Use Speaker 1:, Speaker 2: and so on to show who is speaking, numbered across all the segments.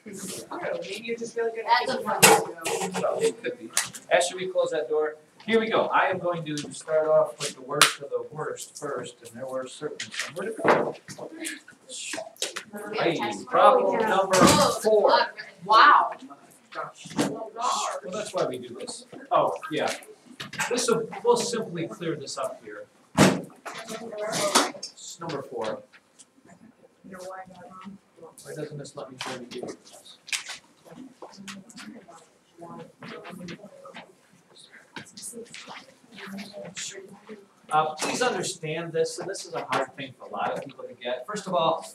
Speaker 1: Maybe you're just really good
Speaker 2: That's
Speaker 1: at
Speaker 2: a fun
Speaker 3: Well, it could be. After we close that door, here we go. I am going to start off with the worst of the worst first, and there were certainly somewhere to go. Hey, problem number 4.
Speaker 2: Wow.
Speaker 3: Well, that's why we do this. Oh, yeah. We'll simply clear this up here. It's number 4. Why doesn't this let me try to give you this? Please understand this, and this is a hard thing for a lot of people to get. First of all,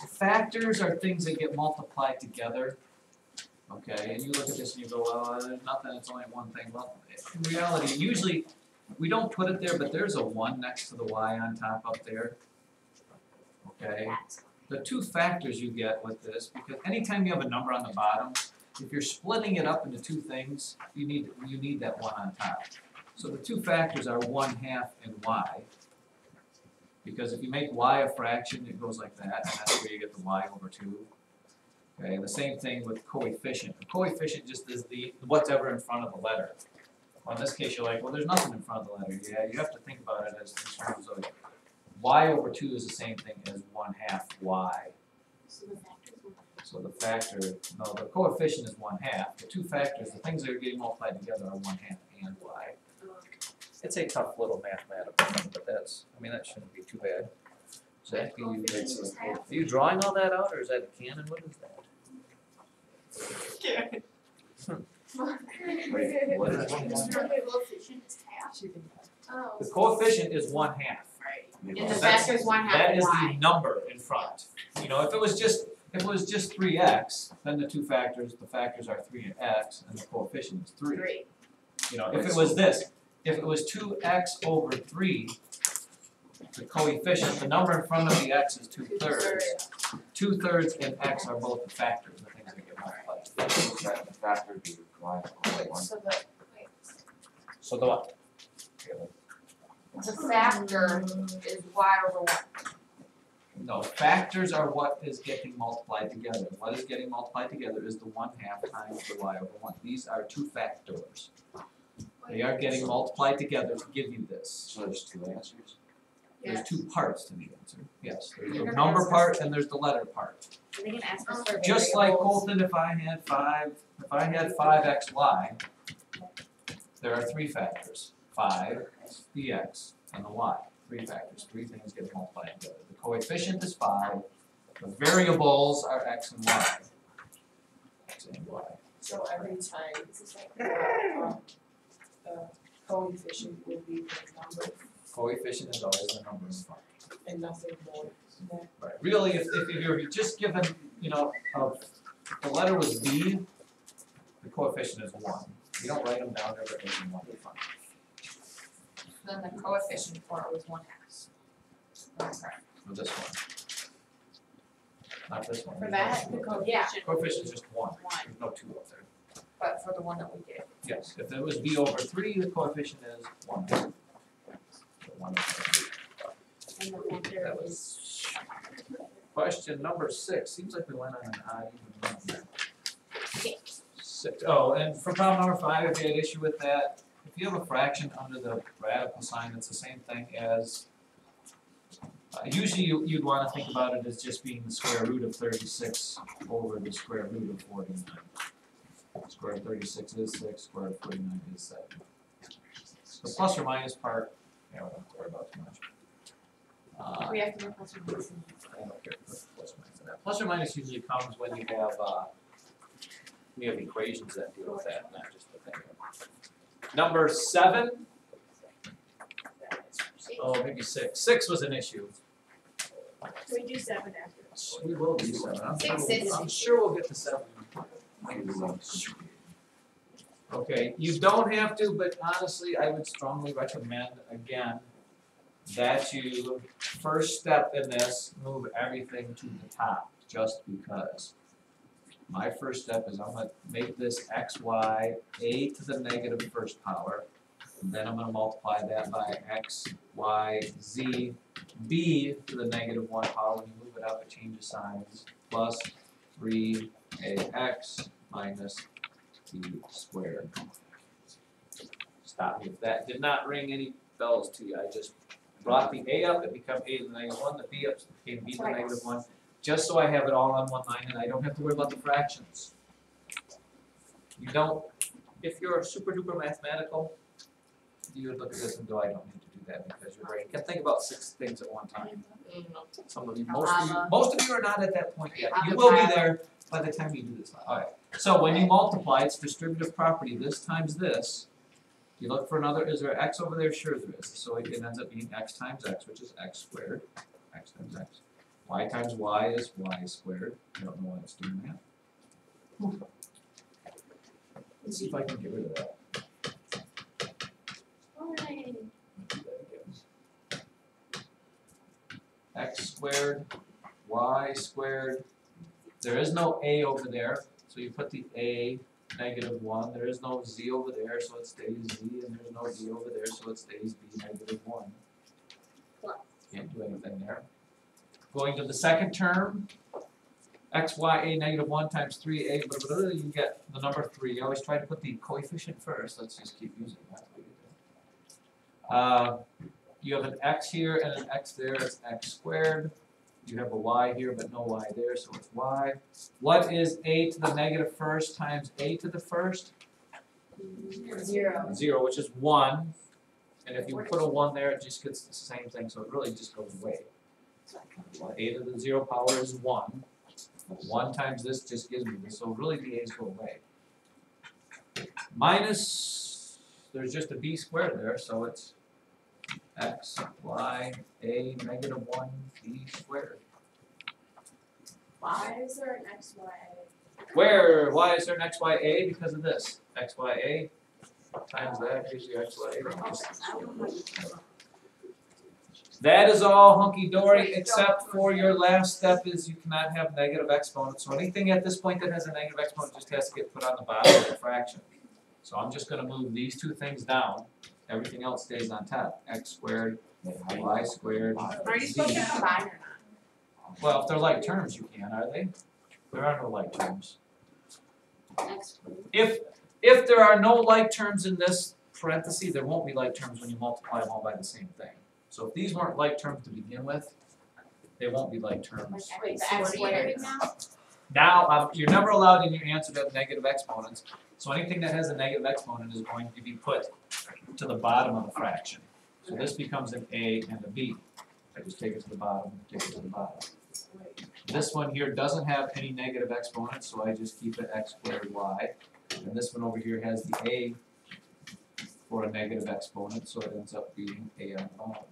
Speaker 3: factors are things that get multiplied together. Okay, and you look at this and you go, well, there's nothing, it's only one thing. Well, in reality, usually we don't put it there, but there's a 1 next to the y on top up there. Okay, the 2 factors you get with this, because anytime you have a number on the bottom, if you're splitting it up into 2 things, you need that 1 on top. So the 2 factors are 1/2 and y, because if you make y a fraction, it goes like that, and that's where you get the y over 2. Okay, and the same thing with coefficient. The coefficient just is the whatever in front of the letter. Well, in this case, you're like, well, there's nothing in front of the letter. Yeah, you have to think about it as in terms of y over 2 is the same thing as 1/2 y. So the factor, no, the coefficient is 1/2. The 2 factors, the things that are getting multiplied together are 1/2 and y. It's a tough little mathematical thing, but that shouldn't be too bad. Zach, are you drawing all that out, or is that a cannon? What is that? Wait, what is 1/2? The coefficient is 1/2.
Speaker 2: And the factor is 1/2
Speaker 3: That is
Speaker 2: y.
Speaker 3: the number in front. You know, if it was just 3x, then the 2 factors, the factors are 3 and x, and the coefficient is 3. You know, if it was this, if it was 2x over 3, the coefficient, the number in front of the x is 2/3. 2/3 and x are both the factors, the things that get multiplied.
Speaker 4: The factor would be y over 1.
Speaker 3: So the what?
Speaker 2: The factor is y over 1.
Speaker 3: No, factors are what is getting multiplied together. What is getting multiplied together is the 1/2 times the y over 1. These are 2 factors. They are getting multiplied together to give you this.
Speaker 4: So there's 2 answers?
Speaker 3: There's 2 parts to the answer. Yes, there's the number part and there's the letter part.
Speaker 2: Are they gonna ask us for
Speaker 3: Just like
Speaker 2: variables?
Speaker 3: Colton, if I had 5xy, there are 3 factors. 5, the x, and the y. 3 factors. 3 things get multiplied together. The coefficient is 5. The variables are x and y. X and y.
Speaker 1: So every time the coefficient will be the number
Speaker 3: Coefficient is always the number in front.
Speaker 1: and nothing more than that.
Speaker 3: Right. Really, if you're just given, you know, if the letter was B, the coefficient is 1. You don't write them down there, but there's 1 in front.
Speaker 2: Then the coefficient for it was 1/2.
Speaker 3: For this one. Not this one.
Speaker 1: For that, the coefficient.
Speaker 3: Coefficient is just 1.
Speaker 2: 1.
Speaker 3: There's no 2 up there.
Speaker 2: But for the one that we did.
Speaker 3: Yes, if it was B over 3, the coefficient is 1. So 1 over 3.
Speaker 2: And the factor
Speaker 3: That
Speaker 2: is.
Speaker 3: was question number 6. Seems like we went on an odd even run there. 6. Oh, and for problem number 5, if you had issue with that, if you have a fraction under the radical sign, it's the same thing as, usually you'd want to think about it as just being the square root of 36 over the square root of 49. Square root of 36 is 6, square root of 49 is 7. The plus or minus part, yeah, we don't worry about too much.
Speaker 2: We have to do plus or minus.
Speaker 3: I don't care for plus or minus of that. Plus or minus usually comes when you have equations that deal with that, not just the thing. Number 7. Oh, maybe 6. 6 was an issue.
Speaker 1: We do 7 after.
Speaker 3: We will do 7. I'm
Speaker 2: 6
Speaker 3: sure we'll get to 7. Okay, you don't have to, but honestly, I would strongly recommend, again, that you, first step in this, move everything to the top, just because. My first step is I'm going to make this xy a to the negative first power, and then I'm going to multiply that by x, y, z, b to the negative 1 power. When you move it up, it changes signs, plus 3 ax minus b squared. Stop me if that did not ring any bells to you. I just brought the a up, it became a to the negative 1, the b up became b to the negative 1, just so I have it all on one line and I don't have to worry about the fractions. You don't, if you're super duper mathematical, you would look at this and go, I don't need to do that because your brain can think about 6 things at one time. Some of you, most of you are not at that point yet. You will be there by the time you do this. All right. So when you multiply, it's distributive property. This times this. You look for another. Is there x over there? Sure there is. So it ends up being x times x, which is x squared. X times x. Y times y is y squared. I don't know why it's doing that. Let's see if I can get rid of that. X squared, y squared. There is no a over there, so you put the a, negative 1. There is no z over there, so it stays z, and there's no d over there, so it stays b, negative 1. Can't do anything there. Going to the second term, x, y, a, negative 1 times 3a, blah, blah, blah, you get the number 3. You always try to put the coefficient first. Let's just keep using that. You have an x here and an x there, it's x squared. You have a y here, but no y there, so it's y. What is a to the negative first times a to the first?
Speaker 1: 0.
Speaker 3: 0, which is 1. And if you put a 1 there, it just gets the same thing, so it really just goes away. Well, a to the 0 power is 1. 1 times this just gives me this, so really the a's go away. Minus, there's just a b squared there, so it's x, y, a, negative 1, b squared.
Speaker 1: Why is there an x, y, a?
Speaker 3: Why is there an x, y, a? Because of this. X, y, a times that gives you x, y, a. That is all hunky-dory, except for your last step is you cannot have negative exponents. So anything at this point that has a negative exponent just has to get put on the bottom of the fraction. So I'm just going to move these two things down. Everything else stays on top. X squared, y squared,
Speaker 2: Are you supposed to combine or not?
Speaker 3: Well, if they're like terms, you can, are they? There are no like terms. If there are no like terms in this parenthesis, there won't be like terms when you multiply them all by the same thing. So if these weren't like terms to begin with, they won't be like terms.
Speaker 1: Wait, so what are you doing now?
Speaker 3: Now, you're never allowed in your answer to have negative exponents. So anything that has a negative exponent is going to be put to the bottom of the fraction. So this becomes an a and a b. I just take it to the bottom, take it to the bottom. This one here doesn't have any negative exponents, so I just keep it x squared y. And this one over here has the a for a negative exponent, so it ends up being a on the bottom.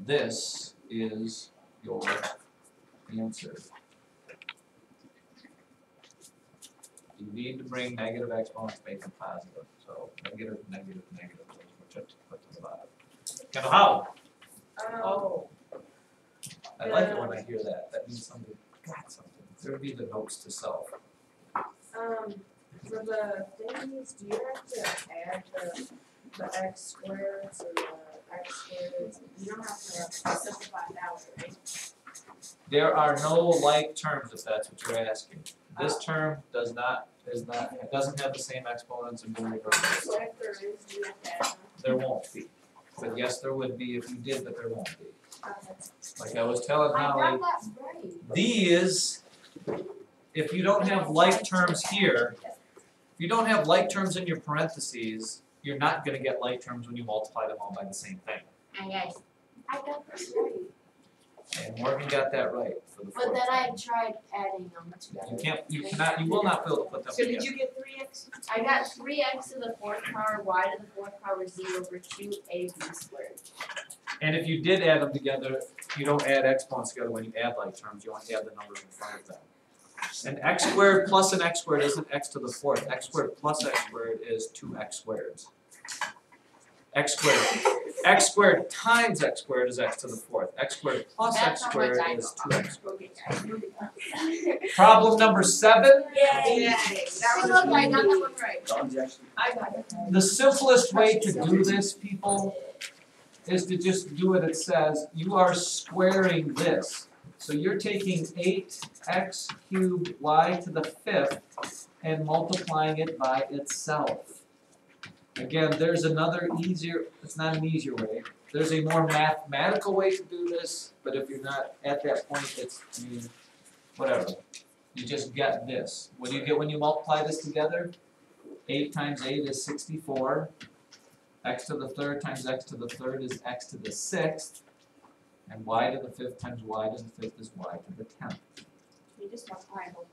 Speaker 3: This is your answer. You need to bring negative exponents, make them positive. So negative, negative, negative, which I put to the bottom. Kind of how?
Speaker 1: Oh.
Speaker 3: I like it when I hear that. That means somebody got something. There would be the notes to self.
Speaker 1: For the things, do you have to add the x squareds or the x squareds? You don't have to simplify it out, right?
Speaker 3: There are no like terms if that's what you're asking. This term doesn't have the same exponents and variables.
Speaker 1: So if there is, do you have to add them?
Speaker 3: There won't be. But yes, there would be if you did, but there won't be.
Speaker 1: Okay.
Speaker 3: Like I was telling
Speaker 2: I
Speaker 3: Holly,
Speaker 2: got that right.
Speaker 3: these, if you don't have like terms here, if you don't have like terms in your parentheses, you're not going to get like terms when you multiply them all by the same thing.
Speaker 2: Hey guys, I got this right.
Speaker 3: And Morgan got that right for the fourth
Speaker 2: But then I
Speaker 3: time.
Speaker 2: tried adding them together.
Speaker 3: You will not be able to put them
Speaker 1: So
Speaker 3: together.
Speaker 1: did you get 3x?
Speaker 2: I got 3x to the 4th power, y to the 4th power, z over 2ab squared.
Speaker 3: And if you did add them together, you don't add exponents together when you add like terms, you only add the numbers in front of them. And x squared plus an x squared isn't x to the 4th. X squared plus x squared is 2x squareds. X squared times x squared is x to the 4th. X squared plus x squared is 2x squared. Problem number 7.
Speaker 1: Yay!
Speaker 2: That was I got that one right.
Speaker 1: I got it.
Speaker 3: The simplest way to do this, people, is to just do what it says. You are squaring this. So you're taking 8x cubed y to the 5th and multiplying it by itself. Again, there's another easier, it's not an easier way. There's a more mathematical way to do this, but if you're not at that point, it's, I mean, whatever. You just get this. What do you get when you multiply this together? 8 times 8 is 64. X to the 3rd times x to the 3rd is x to the 6th. And y to the 5th times y to the 5th is y to the 10th.
Speaker 2: You just multiply both.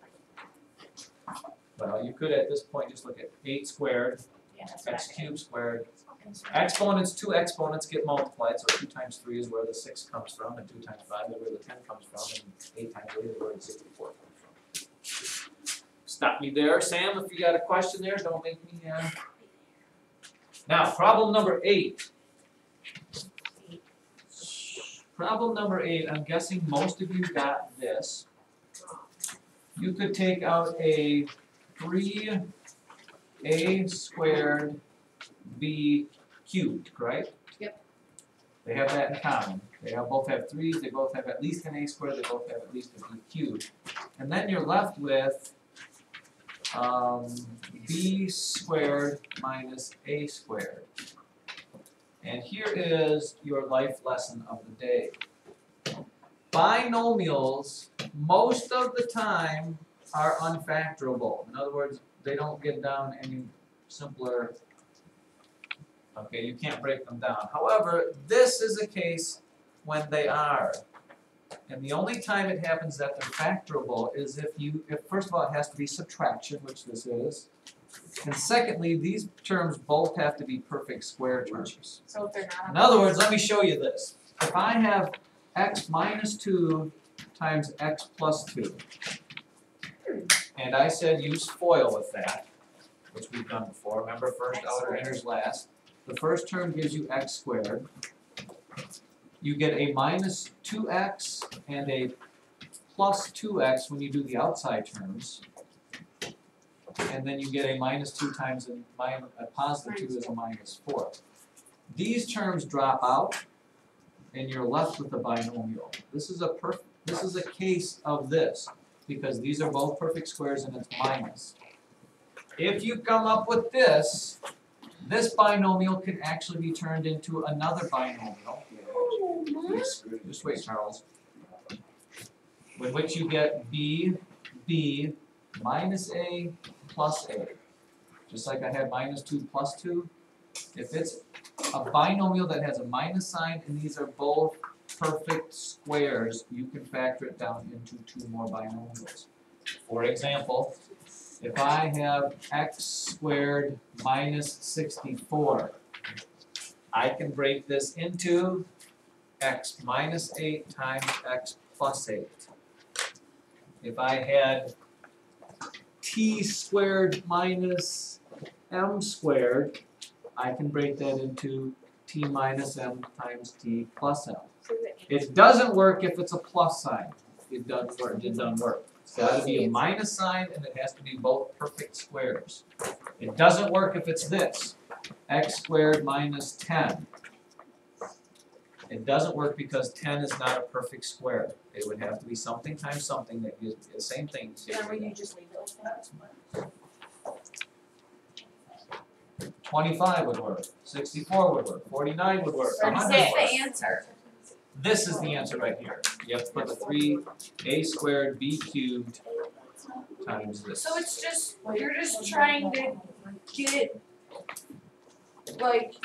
Speaker 3: Well, you could at this point just look at 8 squared,
Speaker 2: Yeah, that's what I
Speaker 3: x
Speaker 2: did.
Speaker 3: cubed squared.
Speaker 2: Okay.
Speaker 3: Exponents, 2 exponents get multiplied, so 2 times 3 is where the 6 comes from, and 2 times 5 is where the 10 comes from, and 8 times 8 is where the 64 comes from. Stop me there, Sam, if you got a question there, don't make me, Now, problem number 8. Problem number 8, I'm guessing most of you got this. You could take out a 3a squared b cubed, right?
Speaker 2: Yep.
Speaker 3: They have that in common. They both have 3's, they both have at least an a squared, they both have at least a b cubed. And then you're left with b squared minus a squared. And here is your life lesson of the day. Binomials, most of the time, are unfactorable. In other words, they don't get down any simpler. Okay, you can't break them down. However, this is a case when they are. And the only time it happens that they're factorable is if first of all, it has to be subtraction, which this is. And secondly, these terms both have to be perfect square terms.
Speaker 2: So if they're not.
Speaker 3: In other words, let me show you this. If I have x minus 2 times x plus 2, and I said use FOIL with that, which we've done before. Remember, first outer enters last. The first term gives you x squared. You get a minus 2x and a plus 2x when you do the outside terms. And then you get a minus 2 times a positive 2 is a minus 4. These terms drop out, and you're left with a binomial. This is a case of this, because these are both perfect squares and it's minus. If you come up with this binomial can actually be turned into another binomial. Just wait, Charles. With which you get b minus a plus a. Just like I had minus 2 plus 2. If it's a binomial that has a minus sign and these are both perfect squares, you can factor it down into 2 more binomials. For example, if I have x squared minus 64, I can break this into x minus 8 times x plus 8. If I had t squared minus m squared, I can break that into t minus m times t plus m. It doesn't work if it's a plus sign. It doesn't work. It doesn't work. It's got to be a minus sign, and it has to be both perfect squares. It doesn't work if it's this, x squared minus 10. It doesn't work because 10 is not a perfect square. It would have to be something times something that gives the same thing.
Speaker 2: Then would you just leave it like that?
Speaker 3: 25 would work, 64 would work, 49 would work,
Speaker 2: Or
Speaker 3: 100
Speaker 2: is
Speaker 3: would work.
Speaker 2: the answer?
Speaker 3: This is the answer right here. You have to put the 3a squared b cubed times this.
Speaker 1: So it's just, you're just trying to get, like,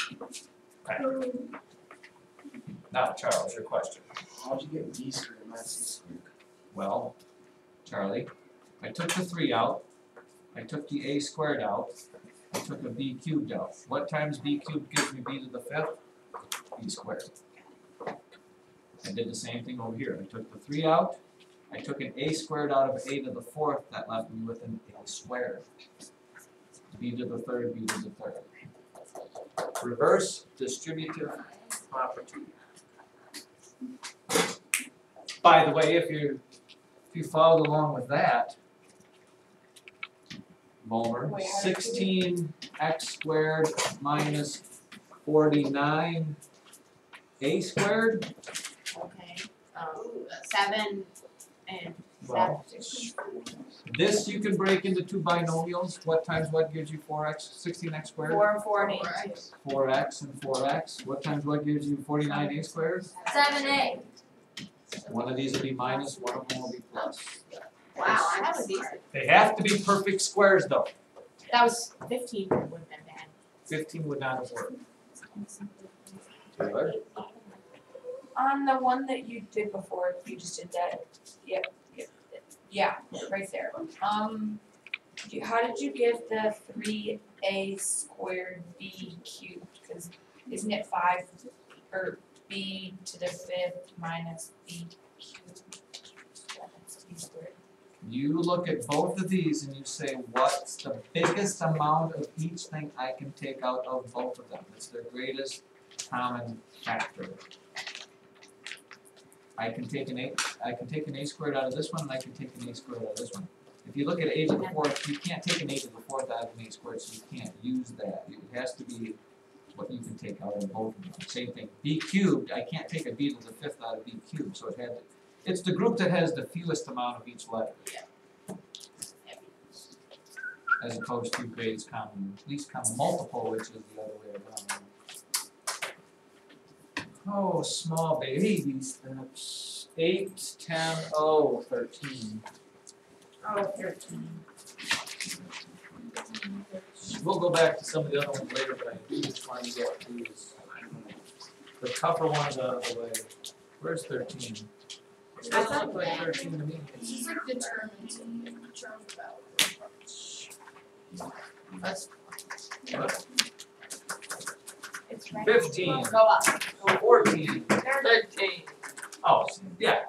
Speaker 3: Now, Charles, your question.
Speaker 4: How'd you get b squared minus c squared?
Speaker 3: Well, Charlie, I took the 3 out, I took the a squared out, I took a b cubed out. What times b cubed gives me b to the 5th? B squared. I did the same thing over here. I took the 3 out, I took an a squared out of a to the 4th, that left me with an a squared. B to the 3rd, b to the 3rd. Reverse distributive property. By the way, if you followed along with that, Bulmer, 16x squared minus 49 a squared.
Speaker 2: Okay, 7 and
Speaker 3: Well, this you can break into two binomials. What times what gives you 4x, 16x squared?
Speaker 2: 4 and 8 and 2.
Speaker 3: 4x and 4x. What times what gives you 49a squared?
Speaker 2: 7a.
Speaker 3: One of these will be minus, one of them will be plus.
Speaker 2: Wow, that was easy.
Speaker 3: They have to be perfect squares though.
Speaker 2: That was 15. Would have been bad.
Speaker 3: 15 would not have worked. Taylor?
Speaker 5: On the one that you did before, you just did that, yeah, right there. How did you get the 3a squared b cubed? Cause isn't it 5, or b to the 5th minus b cubed? That's b squared.
Speaker 3: You look at both of these and you say, what's the biggest amount of each thing I can take out of both of them? It's their greatest common factor. I can take an a squared out of this one, and I can take an a squared out of this one. If you look at a to the 4th, you can't take an a to the 4th out of an a squared, so you can't use that. It has to be what you can take out of both of them. Same thing. B cubed, I can't take a b to the 5th out of b cubed, so it's the group that has the fewest amount of each letter. As opposed to greatest common, least common multiple, which is the other way around. Oh, small baby steps. 8, 10, 13.
Speaker 2: Oh, 13.
Speaker 3: We'll go back to some of the other ones later, but I do just want to get these, the tougher ones out of the way. Where's 13? It doesn't look like 13 to me.
Speaker 1: It's just like determined
Speaker 2: That's
Speaker 3: What?
Speaker 5: It's right.
Speaker 3: 15,
Speaker 2: go up.
Speaker 3: 14.
Speaker 2: 13.
Speaker 3: Oh, yeah.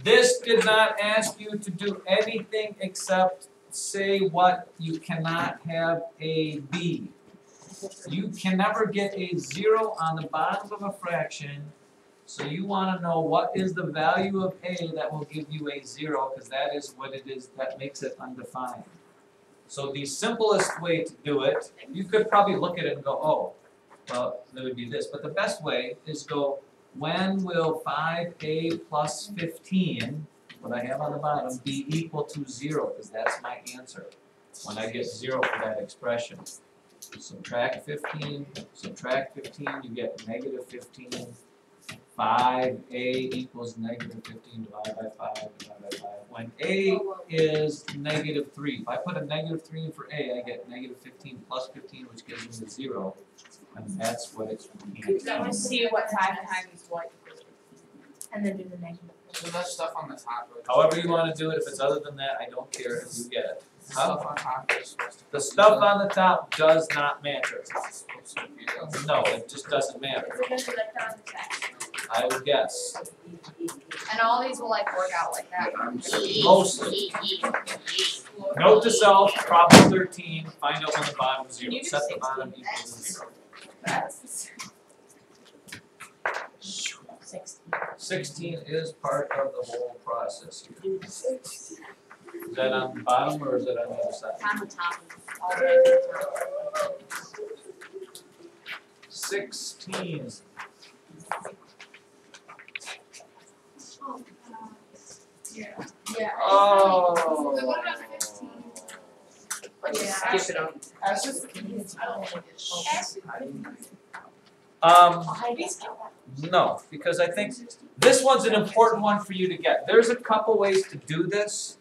Speaker 3: This did not ask you to do anything except say what you cannot have a b. You can never get a 0 on the bottom of a fraction, so you want to know what is the value of a that will give you a 0, because that is what it is that makes it undefined. So the simplest way to do it, you could probably look at it and go, oh, well, that would be this. But the best way is go, when will 5a plus 15, what I have on the bottom, be equal to 0? Because that's my answer. When I get 0 for that expression. Subtract 15, you get negative 15. 5a equals negative 15 divided by 5 divided by 5. When a is negative 3, if I put a negative 3 in for a, I get negative 15 plus 15, which gives me the 0. And that's what it's meaning.
Speaker 2: So we see what 5 times what equals 15. And then do the negative.
Speaker 4: So that stuff on the top.
Speaker 3: However you want to do it, if it's other than that, I don't care if you get it.
Speaker 4: Stuff on top is supposed to.
Speaker 3: The stuff on the top does not matter.
Speaker 4: It's supposed to be the-
Speaker 3: No, it just doesn't matter.
Speaker 2: Is it gonna be like that on the text?
Speaker 3: I would guess.
Speaker 2: And all these will like work out like that.
Speaker 3: Mostly. Note to self, problem 13, find out when the bottom is 0.
Speaker 2: You do
Speaker 3: Set the
Speaker 2: 16.
Speaker 3: bottom equal to 0.
Speaker 2: That's 16.
Speaker 3: 16 is part of the whole process here. Is that on the bottom or is that on the other side?
Speaker 2: On the top. All the way to the top.
Speaker 3: 16.
Speaker 1: Yeah.
Speaker 3: Oh.
Speaker 1: What about 15?
Speaker 2: Yeah.
Speaker 1: Skip it on.
Speaker 4: That's just.
Speaker 3: No, because I think this one's an important one for you to get. There's a couple ways to do this,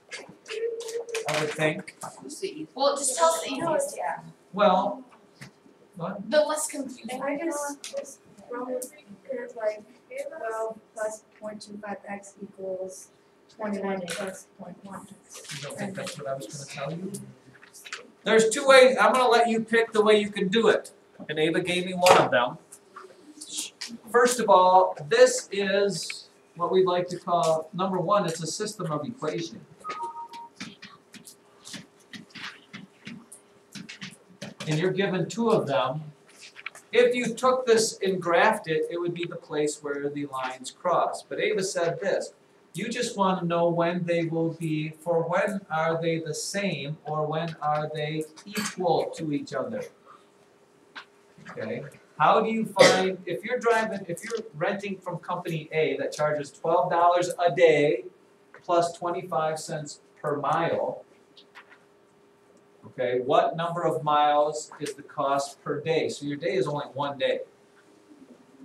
Speaker 3: I would think.
Speaker 2: Well, just tell us the easiest.
Speaker 5: Yeah.
Speaker 3: Well, what?
Speaker 2: The less confusing.
Speaker 6: If I just wrong with like 12 plus 0.25x equals 21 plus 0.1.
Speaker 3: You don't think that's what I was going to tell you? There's two ways. I'm going to let you pick the way you can do it. And Ava gave me one of them. First of all, this is what we'd like to call, number one, it's a system of equations. And you're given two of them. If you took this and graphed it, it would be the place where the lines cross. But Ava said this, you just want to know when they will be, for when are they the same or when are they equal to each other. Okay, how do you find, if you're renting from company A that charges $12 a day plus 25 cents per mile. Okay, what number of miles is the cost per day? So your day is only one day.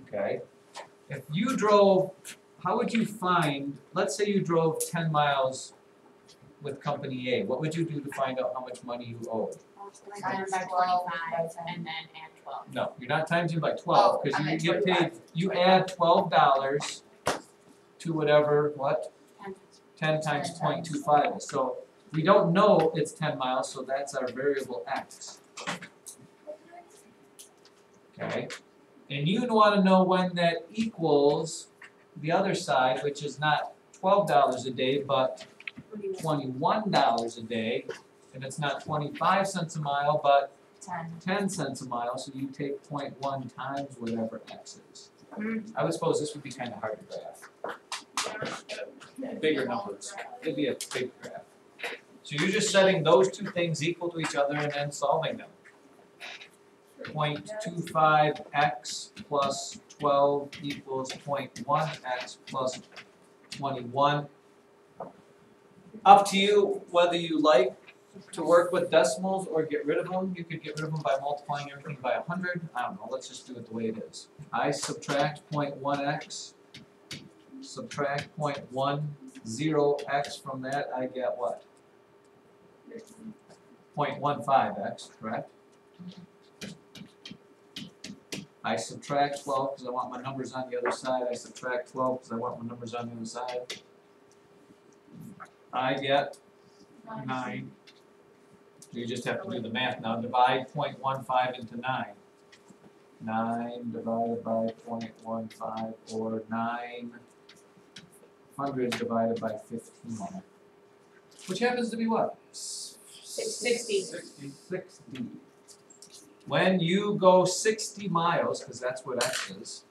Speaker 3: Okay, if you drove, how would you find, let's say you drove 10 miles with company A, what would you do to find out how much money you owed?
Speaker 2: Times by 25 and then add 12.
Speaker 3: No, you're not timesing by 12,
Speaker 2: Oh,
Speaker 3: because
Speaker 2: I
Speaker 3: you
Speaker 2: meant
Speaker 3: get
Speaker 2: 25.
Speaker 3: paid, you add $12 to whatever, what? 10 times 0.25 is. So we don't know it's 10 miles, so that's our variable x. Okay? And you want to know when that equals the other side, which is not $12 a day, but $21 a day. And it's not 25 cents a mile, but 10 cents a mile, so you take 0.1 times whatever x is. I would suppose this would be kind of hard to graph. Bigger numbers. It'd be a big graph. So you're just setting those two things equal to each other and then solving them. 0.25x plus 12 equals 0.1x plus 21. Up to you whether you like to work with decimals or get rid of them. You could get rid of them by multiplying everything by 100. I don't know, let's just do it the way it is. I subtract 0.1x, subtract 0.10x from that, I get what? 0.15x, correct? I subtract 12 because I want my numbers on the other side. I subtract 12 because I want my numbers on the other side. I get 9. You just have to do the math now. Divide 0.15 into 9. 9 divided by 0.15, or 900 divided by 15. Which happens to be what?
Speaker 5: 60.
Speaker 3: 60. When you go 60 miles, because that's what x is.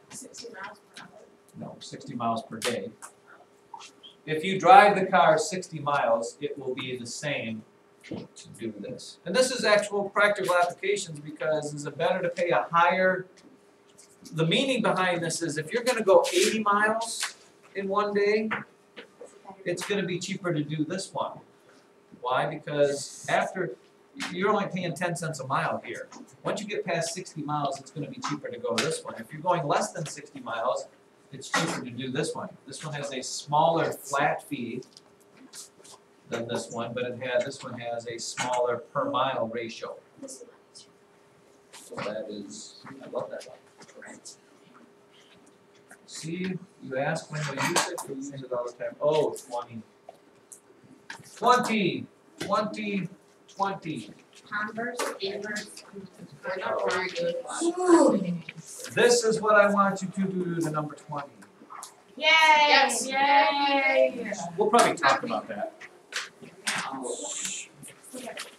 Speaker 1: 60 miles per hour.
Speaker 3: No, 60 miles per day. If you drive the car 60 miles, it will be the same to do this. And this is actual practical applications, because is it better to pay a higher, the meaning behind this is if you're going to go 80 miles in one day, it's going to be cheaper to do this one. Why? Because after, you're only paying 10 cents a mile here. Once you get past 60 miles, it's going to be cheaper to go this one. If you're going less than 60 miles, it's cheaper to do this one. This one has a smaller flat fee than this one, but this one has a smaller per mile ratio. So that is, I love that one. See, you ask when we use it, we use it all the time. Oh, 20. 20, 20, 20.
Speaker 2: Converse, inverse, we're not very good.
Speaker 3: This is what I want you to do to the number 20.
Speaker 2: Yay!
Speaker 1: Yes.
Speaker 2: Yay!
Speaker 3: We'll probably talk about that.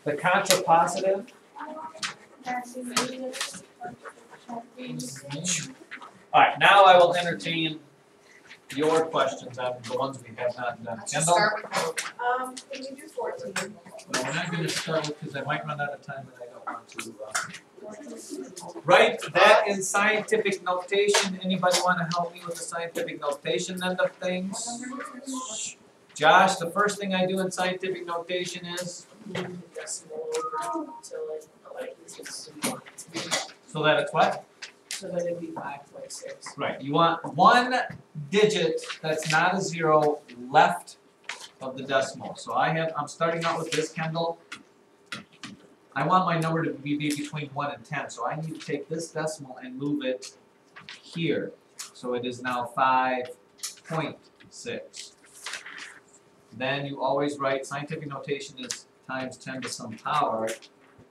Speaker 3: The contrapositive. Alright, now I will entertain your questions on the ones we have not done.
Speaker 2: Let's just
Speaker 3: Kendall?
Speaker 2: start with those.
Speaker 1: Can you do 14?
Speaker 3: No, we're not going to start with, because I might run out of time and I don't want to. Write that in scientific notation. Anybody want to help me with the scientific notation end of things? Josh, the first thing I do in scientific notation is?
Speaker 1: Decimal over until it
Speaker 3: So that it's what?
Speaker 1: so that it'd be 5.6.
Speaker 3: Right. You want one digit that's not a 0 left of the decimal. So I'm starting out with this, Kendall. I want my number to be between 1 and 10, so I need to take this decimal and move it here. So it is now 5.6. Then you always write, scientific notation is times 10 to some power.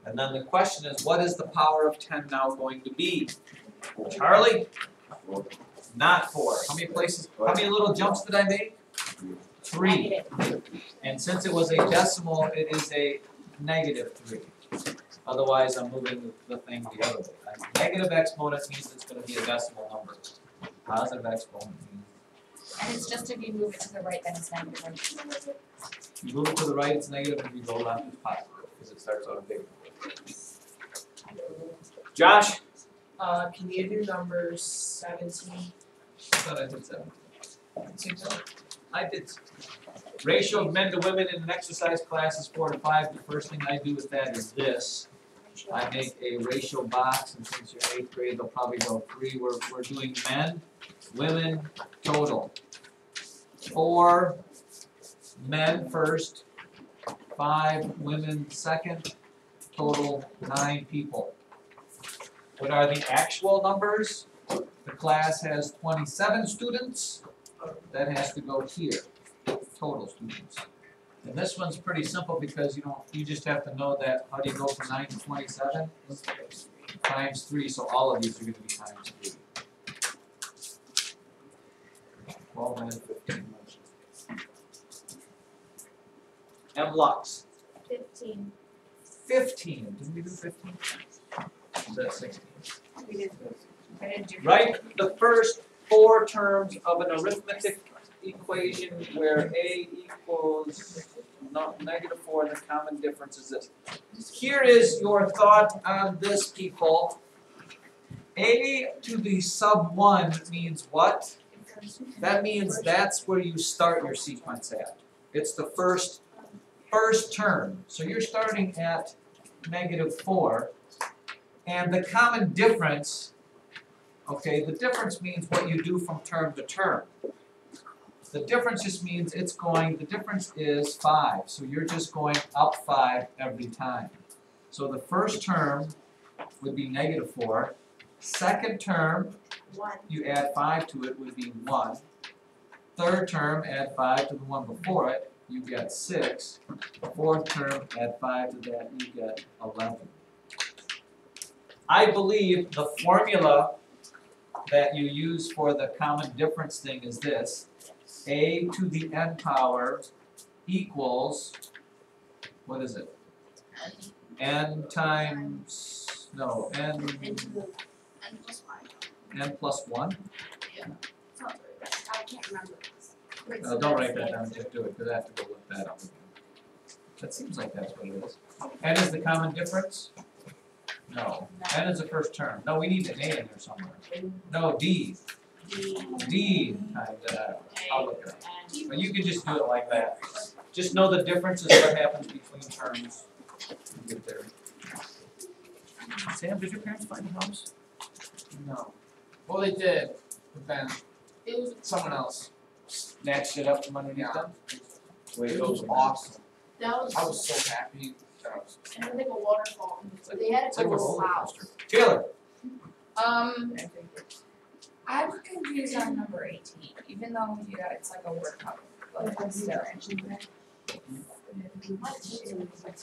Speaker 3: And then the question is, what is the power of 10 now going to be? Charlie? Not 4. How many little jumps did I make? 3. And since it was a decimal, it is a -3. Otherwise, I'm moving the thing the other way. A negative exponent means it's going to be a decimal number. Positive exponent means.
Speaker 2: And it's just if you move it to the right, then it's negative.
Speaker 3: You move it to the right, it's negative. If you go left, it's positive, because it starts on a big number. Josh?
Speaker 1: Can you do numbers 17?
Speaker 3: I thought I did 7. I did. Ratio of men to women in an exercise class is 4 to 5. The first thing I do with that is this. I make a ratio box, and since you're in 8th grade, they'll probably go 3. We're doing men, women, total. 4 men first, 5 women second, total 9 people. What are the actual numbers? The class has 27 students. That has to go here, total students. And this one's pretty simple because you just have to know that, how do you go from 9 to 27? Times 3, so all of these are going to be times 3. 12 and 15. M Lux.
Speaker 6: 15.
Speaker 3: 15. Didn't we do 15? Is that 16?
Speaker 5: We did. I didn't do.
Speaker 3: Write the first 4 terms of an arithmetic equation where a equals -4 and the common difference is this. Here is your thought on this, people. A to the sub 1 means what? That means that's where you start your sequence at. It's the first term. So you're starting at -4. And the common difference, okay, the difference means what you do from term to term. The difference just means the difference is 5. So you're just going up 5 every time. So the first term would be -4. Second term,
Speaker 6: 1.
Speaker 3: you add 5 to it, would be 1. Third term, add 5 to the one before it, you get 6. Fourth term, add 5 to that, you get 11. I believe the formula that you use for the common difference thing is this. A to the n power equals, what is it? N times, no, n plus 1?
Speaker 2: I can't remember.
Speaker 3: No, don't write that down, just do it, because I have to go look that up again. That seems like that's what it is. N is the common difference? No. N is the first term. No, we need an A in there somewhere. No, D. D times that. I'll look it up. But you can just do it like that. Just know the difference is what happens between terms. Get there. Sam, did your parents find a house?
Speaker 4: No. Well, they did, but then
Speaker 2: It was
Speaker 4: someone else.
Speaker 3: Snatched it up from underneath them? Wait,
Speaker 4: It was awesome.
Speaker 2: that was
Speaker 4: I was so happy. That was
Speaker 2: and then like a waterfall. They had
Speaker 3: It's
Speaker 2: a
Speaker 3: like a
Speaker 2: little
Speaker 3: roller
Speaker 2: house.
Speaker 3: coaster. Taylor,
Speaker 5: I'm confused on number 18, even though it's like a workout, but still.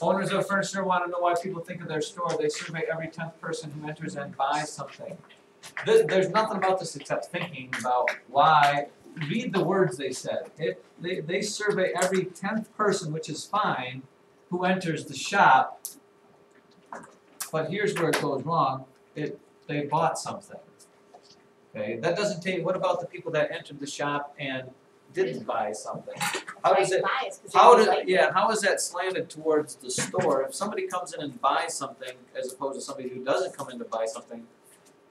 Speaker 3: owners of furniture want to know why people think of their store. They survey every 10th person who enters and buys something. There's nothing about this except thinking about why. Read the words they said. They survey every 10th person, which is fine, who enters the shop. But here's where it goes wrong. They bought something. Okay, that doesn't take. What about the people that entered the shop and didn't buy something? How does it? How is that slanted towards the store? If somebody comes in and buys something, as opposed to somebody who doesn't come in to buy something,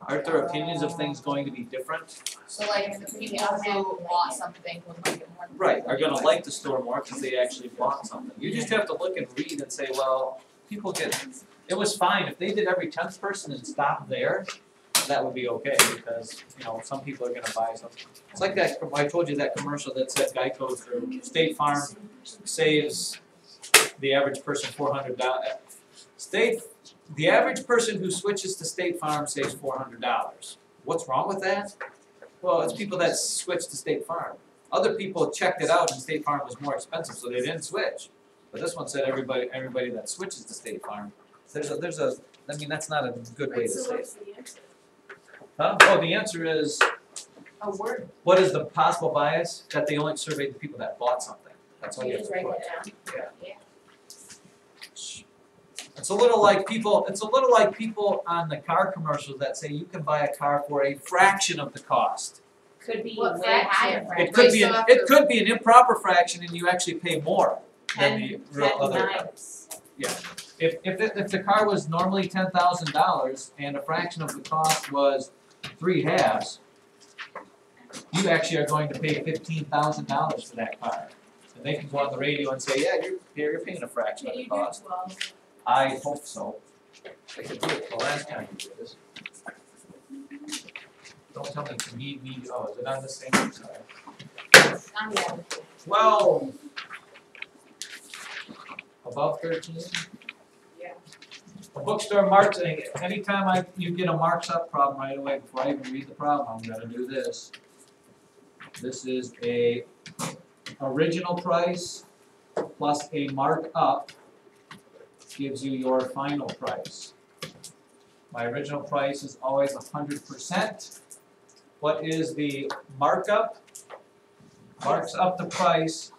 Speaker 3: aren't their opinions of things going to be different?
Speaker 5: So like the people who bought something would like it more.
Speaker 3: Right, are going to like the store more because they actually bought something. You just have to look and read and say, well, people get. It was fine if they did every 10th person and stopped there. That would be okay because some people are going to buy something. It's like that. I told you that commercial that said Geico's or State Farm saves the average person $400. The average person who switches to State Farm saves $400. What's wrong with that? Well, it's people that switch to State Farm. Other people checked it out and State Farm was more expensive, so they didn't switch. But this one said everybody that switches to State Farm. That's not a good way to say it. Huh? Oh, the answer is,
Speaker 2: A word.
Speaker 3: what is the possible bias? That they only surveyed the people that bought something. That's all you have to
Speaker 2: Just write
Speaker 3: put.
Speaker 2: that down.
Speaker 3: Yeah. It's a little like people on the car commercials that say you can buy a car for a fraction of the cost.
Speaker 5: Could be
Speaker 2: What
Speaker 5: way higher.
Speaker 2: fraction?
Speaker 3: It could be an improper fraction and you actually pay more than the
Speaker 5: 10
Speaker 3: real other.
Speaker 5: times.
Speaker 3: If the car was normally $10,000 and a fraction of the cost was 3/2, you actually are going to pay $15,000 for that car. And they can go on the radio and say, yeah, you're paying a fraction of
Speaker 1: Can
Speaker 3: the
Speaker 1: you do
Speaker 3: cost.
Speaker 1: 12?
Speaker 3: I hope so. I could do it the last time we did this. Don't tell me to me, oh, is it on the same side?
Speaker 2: On the other.
Speaker 3: 12. Above 13?
Speaker 1: Yeah.
Speaker 3: A bookstore marketing, anytime you get a marks up problem right away, before I even read the problem, I'm gonna do this. This is a original price plus a markup gives you your final price. My original price is always 100%. What is the markup? Marks up the price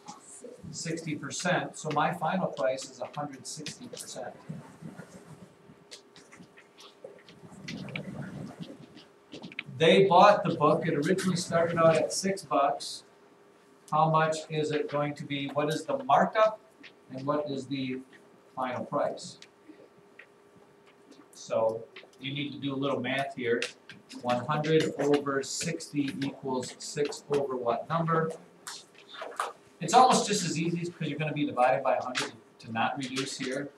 Speaker 3: 60%, so my final price is 160%. They bought the book, it originally started out at $6. How much is it going to be? What is the markup and what is the final price? So you need to do a little math here. 100 over 60 equals 6 over what number? It's almost just as easy because you're going to be divided by 100 to not reduce here.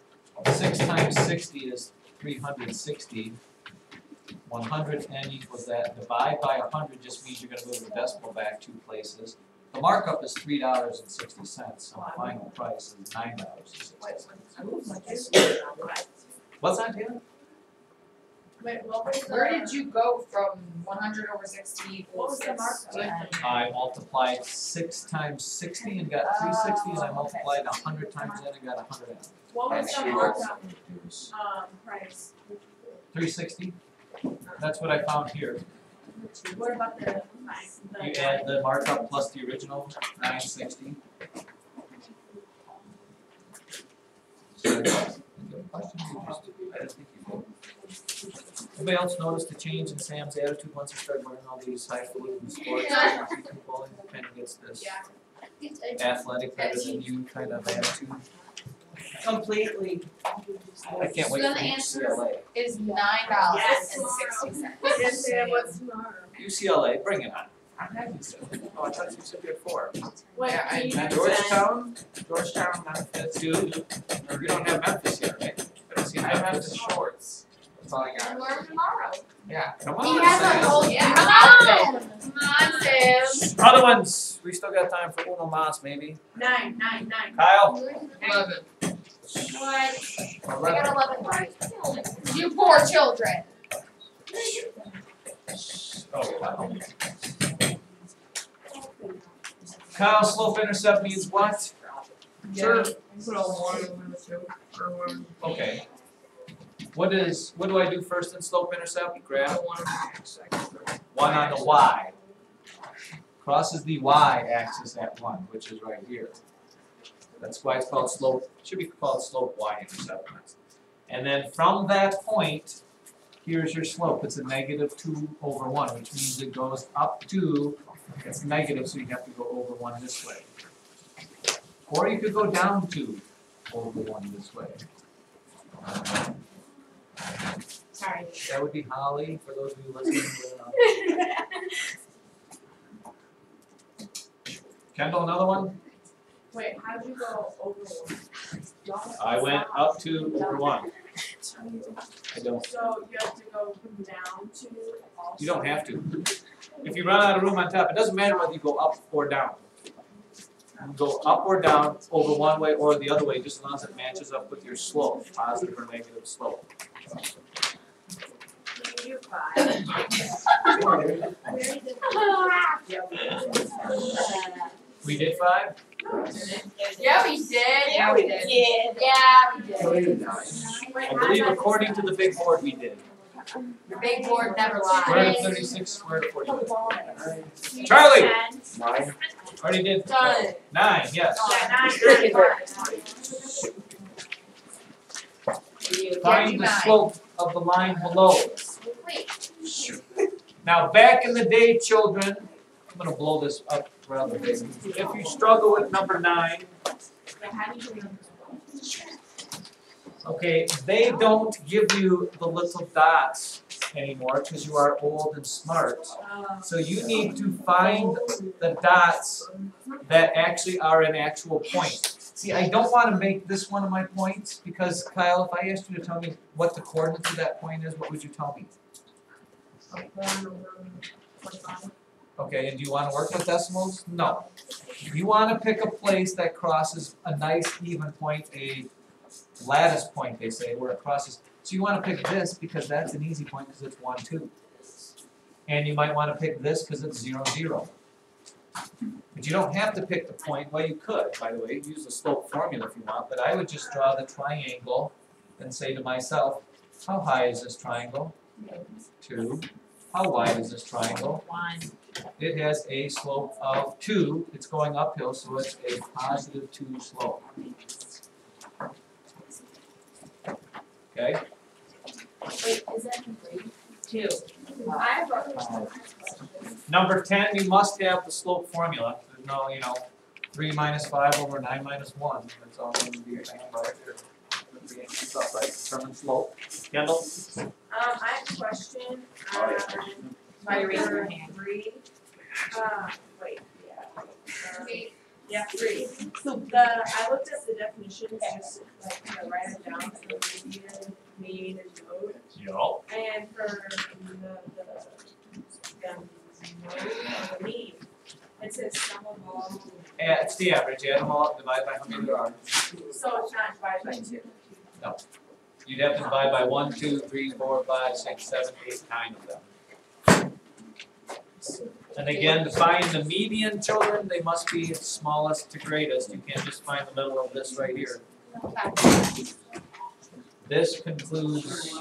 Speaker 3: 6 times 60 is 360. 100n equals that. Divide by 100 just means you're going to move the decimal back 2 places. The markup is $3.60, and the final price is $9.60. What's that, Taylor?
Speaker 1: Wait, what was the?
Speaker 5: Where did you go from 100 over 60
Speaker 1: What was
Speaker 5: equals
Speaker 1: the
Speaker 5: 6
Speaker 1: markup?
Speaker 5: to
Speaker 3: I multiplied 6 times 60 and got 360, and I multiplied 100 times n and got 100n.
Speaker 1: What was the markup, price?
Speaker 3: 360. That's what I found here.
Speaker 1: What about the?
Speaker 3: You add the markup plus the original, 960. Anybody else notice the change in Sam's attitude once he started wearing all these highfalutin sports?
Speaker 2: Yeah.
Speaker 3: People kind of gets this
Speaker 1: Yeah.
Speaker 3: athletic better than you kind of attitude.
Speaker 7: Completely.
Speaker 3: I can't wait
Speaker 2: So
Speaker 3: for
Speaker 2: the answer
Speaker 3: UCLA.
Speaker 5: is $9.60.
Speaker 1: Yes, Sam, what's tomorrow?
Speaker 3: UCLA, bring it on. I'm happy to. Oh, I thought you said you had 4.
Speaker 1: Wait,
Speaker 7: Yeah,
Speaker 1: can you
Speaker 7: I-
Speaker 1: do
Speaker 3: Georgetown,
Speaker 7: 10.
Speaker 3: Memphis, dude. You don't have Memphis yet, right? I don't see
Speaker 7: I have the
Speaker 3: Memphis.
Speaker 7: shorts. That's all I got.
Speaker 2: And we're tomorrow.
Speaker 7: Yeah.
Speaker 3: Come on,
Speaker 2: He has a
Speaker 3: Sam.
Speaker 2: whole
Speaker 5: Yeah.
Speaker 2: outfit. Come on, Sam.
Speaker 3: Other ones, we still got time for Uno Mas, maybe.
Speaker 1: 9.
Speaker 3: Kyle?
Speaker 7: 11.
Speaker 2: What? I got 11 right.
Speaker 5: You poor children.
Speaker 3: Oh, wow. Kyle, slope intercept means what? Sure.
Speaker 7: Put a 1 over the 2. Or 1.
Speaker 3: Okay. What do I do first in slope intercept? Grab
Speaker 7: 1 over the x.
Speaker 3: 1 on the y. Crosses the y-axis at 1, which is right here. That's why it's called slope, should be called slope y-intercept. And then from that point, here's your slope. It's a negative 2 over 1, which means it goes up to, it's negative, so you have to go over 1 this way. Or you could go down 2 over 1 this way.
Speaker 2: Sorry.
Speaker 3: That would be Holly, for those of you listening. Kendall, another one?
Speaker 1: Wait, how'd you go over 1?
Speaker 3: I went up to over 1. I don't.
Speaker 1: So you have to go down to also?
Speaker 3: You don't have to. If you run out of room on top, it doesn't matter whether you go up or down. You can go up or down over one way or the other way, just as long as it matches up with your slope, positive or negative slope.
Speaker 1: Can you do 5?
Speaker 3: We did 5?
Speaker 5: Yeah, we did.
Speaker 2: Yeah, we did. Yeah, we did.
Speaker 3: I believe according to the big board we did.
Speaker 5: The big board never
Speaker 3: Square root
Speaker 5: lies.
Speaker 3: of 36, square root of 42. Charlie! Already did.
Speaker 5: Done.
Speaker 3: 9, yes.
Speaker 1: Yeah, 9.
Speaker 3: Find the slope of the line below.
Speaker 2: Wait.
Speaker 3: Now, back in the day, children, I'm going to blow this up rather big. If you struggle with number 9, okay, they don't give you the little dots anymore because you are old and smart. So you need to find the dots that actually are an actual point. See, I don't want to make this one of my points because, Kyle, if I asked you to tell me what the coordinates of that point is, what would you tell me?
Speaker 1: 1/25.
Speaker 3: Okay, and do you want to work with decimals? No. You want to pick a place that crosses a nice even point, a lattice point, they say, where it crosses. So you want to pick this because that's an easy point because it's 1, 2. And you might want to pick this because it's 0, 0. But you don't have to pick the point. Well, you could, by the way, use the slope formula if you want, but I would just draw the triangle and say to myself, how high is this triangle? 2. How wide is this triangle?
Speaker 2: 1.
Speaker 3: It has a slope of 2. It's going uphill, so it's a positive 2 slope. Okay?
Speaker 2: Wait, is that 3? 2.
Speaker 1: I have a
Speaker 3: Number 10, you must have the slope formula. There's no, 3 minus 5 over 9 minus 1. That's all going to be right there. Stuff like determine slope. Kendall?
Speaker 1: I have a question.
Speaker 2: Why you raising your hand?
Speaker 1: 3. Wait, yeah.
Speaker 6: Three.
Speaker 1: Yeah, 3. So I looked at the definitions, just like kind of write it down for median, mean, and mode.
Speaker 3: Yup.
Speaker 1: And for the mode, or the mean, it says sum of all.
Speaker 3: Yeah, it's the average. Add them all up, divide by how many there are.
Speaker 1: So it's not divided by 2.
Speaker 3: You'd have to divide by 1, 2, 3, 4, 5, 6, 7, 8, 9 of them. And again, to find the median, children, they must be smallest to greatest. You can't just find the middle of this right here. This concludes